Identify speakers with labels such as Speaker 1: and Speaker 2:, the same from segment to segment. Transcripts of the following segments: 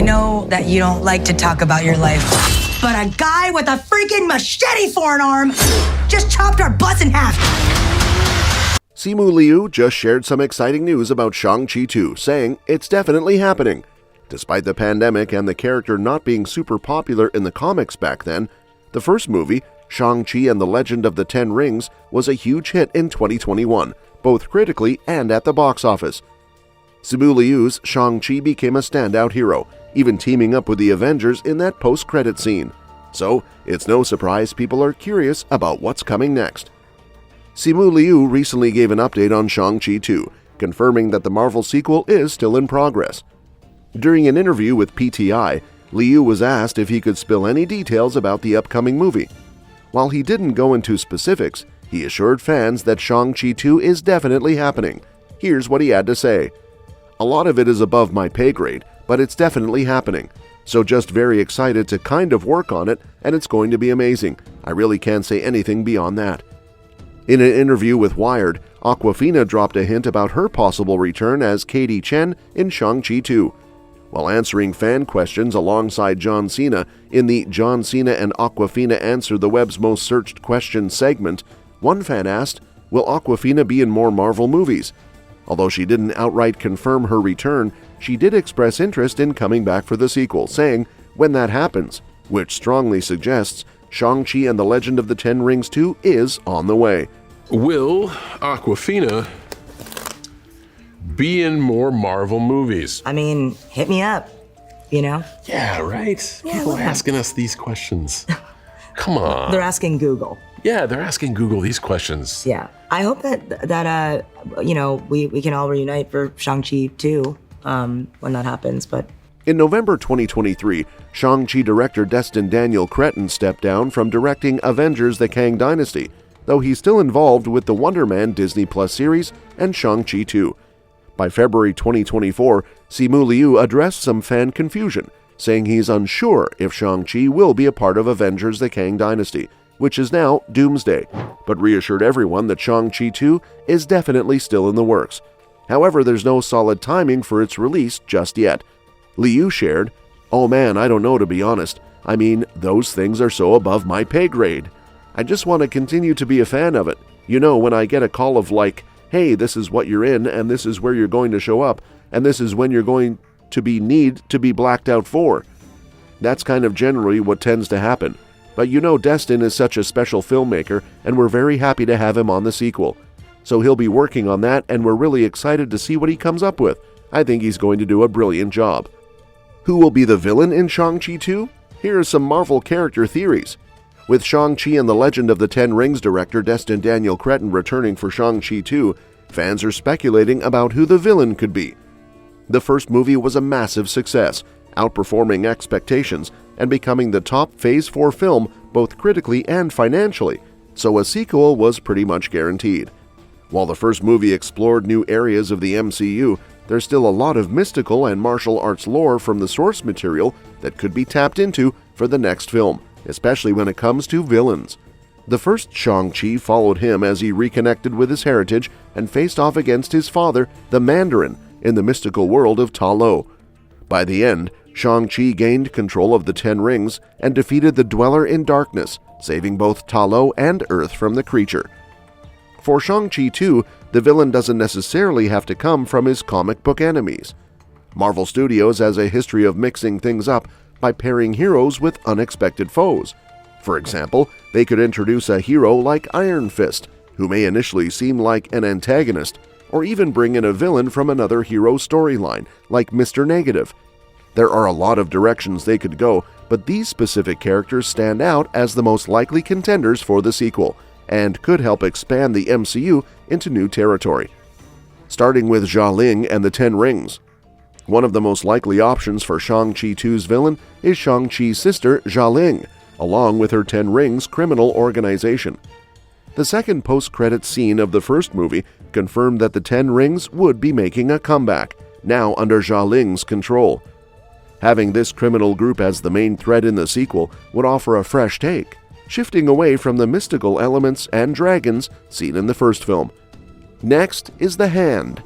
Speaker 1: know that you don't like to talk about your life, but a guy with a freaking machete for an arm just chopped our butts in half.
Speaker 2: Simu Liu just shared some exciting news about Shang-Chi 2, saying it's definitely happening. Despite the pandemic and the character not being super popular in the comics back then, the first movie, Shang-Chi and the Legend of the Ten Rings, was a huge hit in 2021, both critically and at the box office. Simu Liu's Shang-Chi became a standout hero, even teaming up with the Avengers in that post-credit scene. So, it's no surprise people are curious about what's coming next. Simu Liu recently gave an update on Shang-Chi 2, confirming that the Marvel sequel is still in progress. During an interview with PTI, Liu was asked if he could spill any details about the upcoming movie. While he didn't go into specifics, he assured fans that Shang-Chi 2 is definitely happening. Here's what he had to say. "A lot of it is above my pay grade, but it's definitely happening. So just very excited to kind of work on it, and it's going to be amazing. I really can't say anything beyond that." In an interview with Wired, Awkwafina dropped a hint about her possible return as Katie Chen in Shang-Chi 2. While answering fan questions alongside John Cena in the John Cena and Awkwafina Answer the Web's Most Searched Questions segment, one fan asked, "Will Awkwafina be in more Marvel movies?" Although she didn't outright confirm her return, she did express interest in coming back for the sequel, saying, "when that happens," which strongly suggests Shang-Chi and the Legend of the Ten Rings 2 is on the way.
Speaker 3: Will Awkwafina be in more Marvel movies?
Speaker 1: I mean, hit me up, you know?
Speaker 3: Yeah, right?
Speaker 1: Yeah,
Speaker 3: People are asking us these questions. Come on.
Speaker 1: They're asking Google.
Speaker 3: Yeah, they're asking Google these questions.
Speaker 1: Yeah. I hope that we can all reunite for Shang-Chi 2 when that happens, but...
Speaker 2: In November 2023, Shang-Chi director Destin Daniel Cretton stepped down from directing Avengers: The Kang Dynasty, though he's still involved with the Wonder Man Disney Plus series and Shang-Chi 2. By February 2024, Simu Liu addressed some fan confusion, saying he's unsure if Shang-Chi will be a part of Avengers: The Kang Dynasty, which is now Doomsday, but reassured everyone that Shang-Chi 2 is definitely still in the works. However, there's no solid timing for its release just yet. Liu shared, "Oh man, I don't know, to be honest. I mean, those things are so above my pay grade. I just want to continue to be a fan of it. You know, when I get a call of like, hey, this is what you're in, and this is where you're going to show up, and this is when you're going to need to be blacked out for." That's kind of generally what tends to happen. But you know, Destin is such a special filmmaker, and we're very happy to have him on the sequel. So he'll be working on that, and we're really excited to see what he comes up with. I think he's going to do a brilliant job. Who will be the villain in Shang-Chi 2? Here are some Marvel character theories. With Shang-Chi and the Legend of the Ten Rings director Destin Daniel Cretton returning for Shang-Chi 2, fans are speculating about who the villain could be. The first movie was a massive success, outperforming expectations and becoming the top Phase 4 film both critically and financially, so a sequel was pretty much guaranteed. While the first movie explored new areas of the MCU, there's still a lot of mystical and martial arts lore from the source material that could be tapped into for the next film, especially when it comes to villains. The first Shang-Chi followed him as he reconnected with his heritage and faced off against his father, the Mandarin, in the mystical world of Ta Lo. By the end, Shang-Chi gained control of the Ten Rings and defeated the Dweller in Darkness, saving both Ta Lo and Earth from the creature. For Shang-Chi 2, the villain doesn't necessarily have to come from his comic book enemies. Marvel Studios has a history of mixing things up by pairing heroes with unexpected foes. For example, they could introduce a hero like Iron Fist, who may initially seem like an antagonist, or even bring in a villain from another hero storyline, like Mr. Negative. There are a lot of directions they could go, but these specific characters stand out as the most likely contenders for the sequel, and could help expand the MCU into new territory. Starting with Xialing and the Ten Rings. One of the most likely options for Shang-Chi 2's villain is Shang-Chi's sister Xialing, along with her Ten Rings criminal organization. The second post-credits scene of the first movie confirmed that the Ten Rings would be making a comeback, now under Xialing's control. Having this criminal group as the main threat in the sequel would offer a fresh take, shifting away from the mystical elements and dragons seen in the first film. Next is the Hand.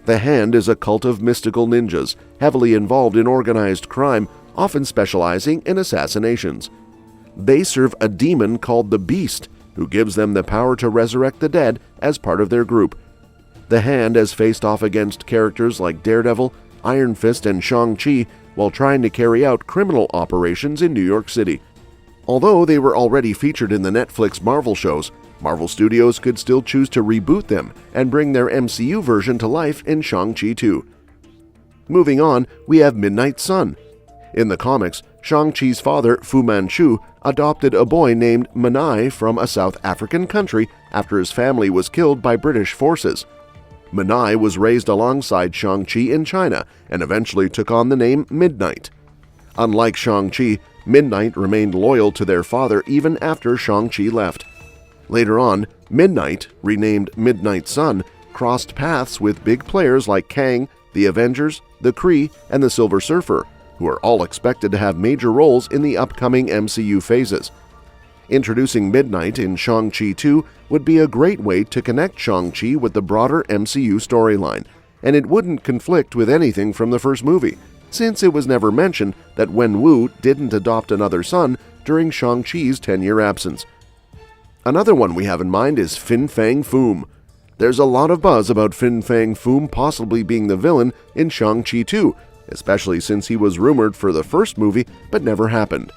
Speaker 2: The Hand is a cult of mystical ninjas, heavily involved in organized crime, often specializing in assassinations. They serve a demon called the Beast, who gives them the power to resurrect the dead as part of their group. The Hand has faced off against characters like Daredevil, Iron Fist, and Shang-Chi while trying to carry out criminal operations in New York City. Although they were already featured in the Netflix Marvel shows, Marvel Studios could still choose to reboot them and bring their MCU version to life in Shang-Chi 2. Moving on, we have Midnight Sun. In the comics, Shang-Chi's father, Fu Manchu, adopted a boy named Manai from a South African country after his family was killed by British forces. Manai was raised alongside Shang-Chi in China and eventually took on the name Midnight. Unlike Shang-Chi, Midnight remained loyal to their father even after Shang-Chi left. Later on, Midnight, renamed Midnight Sun, crossed paths with big players like Kang, the Avengers, the Kree, and the Silver Surfer, who are all expected to have major roles in the upcoming MCU phases. Introducing Midnight in Shang-Chi 2 would be a great way to connect Shang-Chi with the broader MCU storyline, and it wouldn't conflict with anything from the first movie, since it was never mentioned that Wenwu didn't adopt another son during Shang-Chi's 10-year absence. Another one we have in mind is Fin Fang Foom. There's a lot of buzz about Fin Fang Foom possibly being the villain in Shang-Chi 2, especially since he was rumored for the first movie but never happened.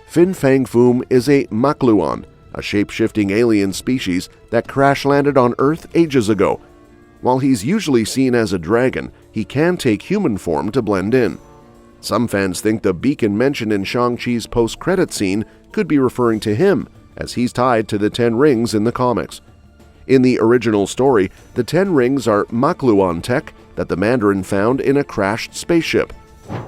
Speaker 2: Fin Fang Foom is a Makluan, a shape-shifting alien species that crash-landed on Earth ages ago. While he's usually seen as a dragon, he can take human form to blend in. Some fans think the beacon mentioned in Shang-Chi's post-credit scene could be referring to him, as he's tied to the 10 rings in the comics. In the original story, the 10 rings are Makluan tech that the Mandarin found in a crashed spaceship.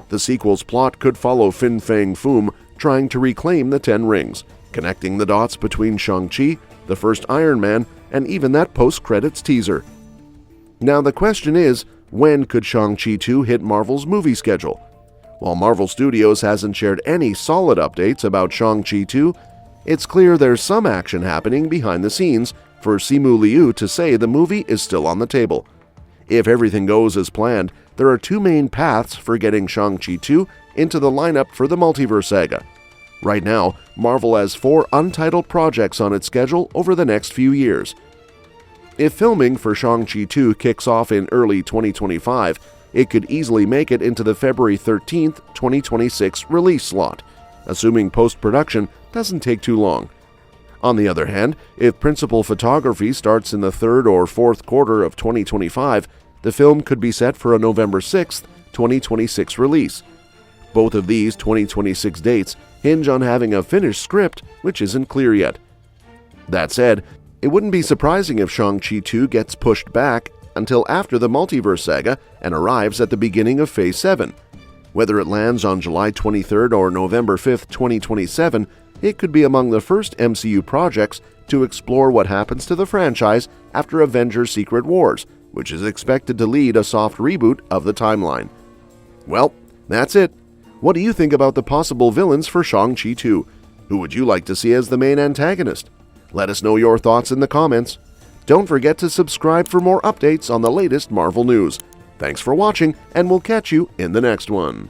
Speaker 2: The sequel's plot could follow Fin Fang Foom trying to reclaim the 10 rings, connecting the dots between Shang-Chi, the first Iron Man, and even that post-credits teaser. Now the question is, when could Shang-Chi 2 hit Marvel's movie schedule? While Marvel Studios hasn't shared any solid updates about Shang-Chi 2, it's clear there's some action happening behind the scenes for Simu Liu to say the movie is still on the table. If everything goes as planned, there are two main paths for getting Shang-Chi 2 into the lineup for the multiverse saga. Right now, Marvel has 4 untitled projects on its schedule over the next few years. If filming for Shang-Chi 2 kicks off in early 2025, it could easily make it into the February 13th, 2026 release slot, assuming post-production doesn't take too long. On the other hand, if principal photography starts in the 3rd or 4th quarter of 2025, the film could be set for a November 6th, 2026 release. Both of these 2026 dates hinge on having a finished script, which isn't clear yet. That said, it wouldn't be surprising if Shang-Chi 2 gets pushed back until after the multiverse saga and arrives at the beginning of Phase 7. Whether it lands on July 23rd or November 5th, 2027, it could be among the first MCU projects to explore what happens to the franchise after Avengers Secret Wars, which is expected to lead a soft reboot of the timeline. Well, that's it. What do you think about the possible villains for Shang-Chi 2? Who would you like to see as the main antagonist? Let us know your thoughts in the comments. Don't forget to subscribe for more updates on the latest Marvel news. Thanks for watching, and we'll catch you in the next one.